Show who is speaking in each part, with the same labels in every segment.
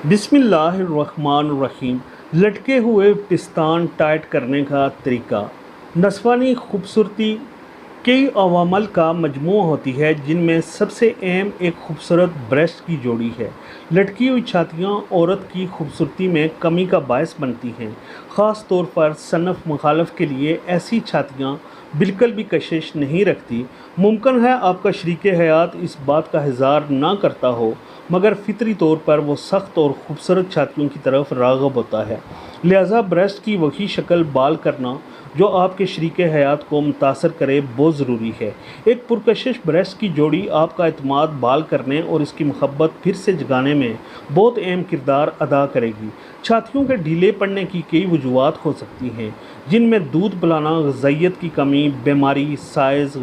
Speaker 1: बिस्मिल्लाहिर्रहमानिर्रहीम। लटके हुए पिस्तान टाइट करने का तरीका। नस्वानी खूबसूरती कई अवामल का मजमू होती है, जिनमें सबसे अहम एक खूबसूरत ब्रेस्ट की जोड़ी है। लटकी हुई छातियाँ औरत की खूबसूरती में कमी का बायस बनती हैं। ख़ास तौर पर सनफ़ मुखालफ के लिए ऐसी छातियाँ बिल्कुल भी कशिश नहीं रखती। मुमकिन है आपका शरीक हयात इस बात का इज़हार ना करता हो, मगर फ़ितरी तौर पर वो सख्त और ख़ूबसूरत छातियों की तरफ राग़िब होता है। लिहाजा ब्रेस्ट की वही शक्ल बाल करना जो आपके शरीक हयात को मुतासर करे बहुत ज़रूरी है। एक पुरकशिश ब्रेस्ट की जोड़ी आपका एतमाद बाल करने और इसकी मोहब्बत फिर से जगाने में बहुत अहम किरदार अदा करेगी। छातियों के ढीले पड़ने की कई वजूहात हो सकती हैं, जिनमें दूध पिलाना, ग़िज़ाइयत की कमी, बीमारी, साइज़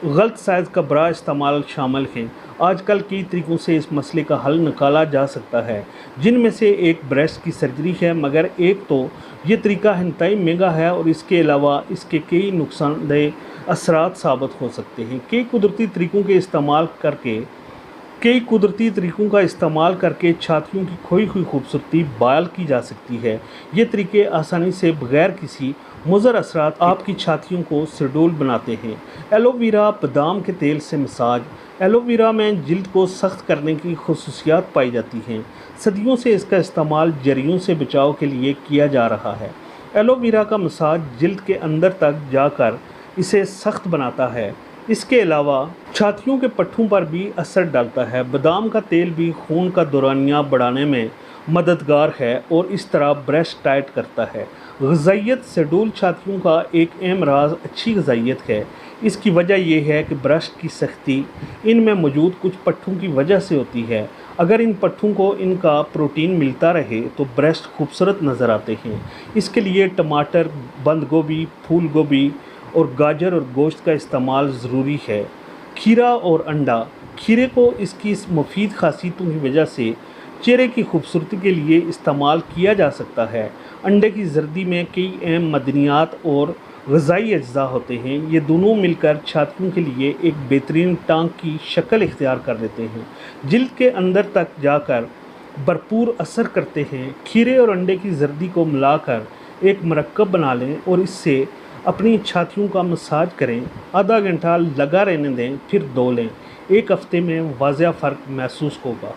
Speaker 1: गलत साइज़ का ब्रा इस्तेमाल शामिल हैं। आजकल कई तरीक़ों से इस मसले का हल निकाला जा सकता है, जिनमें से एक ब्रेस्ट की सर्जरी है, मगर एक तो ये तरीका इंतहाई महंगा है और इसके अलावा इसके कई नुकसानदेह असरात साबित हो सकते हैं। कई कुदरती तरीक़ों का इस्तेमाल करके छातियों की खोई हुई खूबसूरती बहाल की जा सकती है। ये तरीके आसानी से बग़ैर किसी मुज़र असरात आपकी छातियों को सुडौल बनाते हैं। एलोवेरा बादाम के तेल से मसाज। एलोवेरा में जिल्द को सख्त करने की खुसूसियात पाई जाती हैं। सदियों से इसका इस्तेमाल झुर्रियों से बचाव के लिए किया जा रहा है। एलोवेरा का मसाज जिल्द के अंदर तक जाकर इसे सख्त बनाता है। इसके अलावा छातियों के पट्टों पर भी असर डालता है। बादाम का तेल भी खून का दौरानिया बढ़ाने में मददगार है और इस तरह ब्रेस्ट टाइट करता है। ग़िज़ाइयत। सुडौल छातियों का एक अहम राज अच्छी ग़िज़ाइयत है। इसकी वजह यह है कि ब्रेस्ट की सख्ती इनमें मौजूद कुछ पट्टों की वजह से होती है। अगर इन पट्टों को इनका प्रोटीन मिलता रहे तो ब्रेस्ट खूबसूरत नज़र आते हैं। इसके लिए टमाटर, बंद गोभी, फूल गोभी और गाजर और गोश्त का इस्तेमाल ज़रूरी है। खीरा और अंडा। खीरे को इसकी मुफीद खासियतों की वजह से चेहरे की खूबसूरती के लिए इस्तेमाल किया जा सकता है। अंडे की जर्दी में कई अहम मदनियात और ग़िज़ाई अज्जा होते हैं। ये दोनों मिलकर छातियों के लिए एक बेहतरीन टांग की शक्ल इख्तियार कर देते हैं, जिल्द के अंदर तक जाकर भरपूर असर करते हैं। खीरे और अंडे की जर्दी को मिलाकर एक मरकब बना लें और इससे अपनी छातियों का मसाज करें। आधा घंटा लगा रहने दें, फिर धो लें। एक हफ़्ते में वाज़ेह फ़र्क महसूस होगा।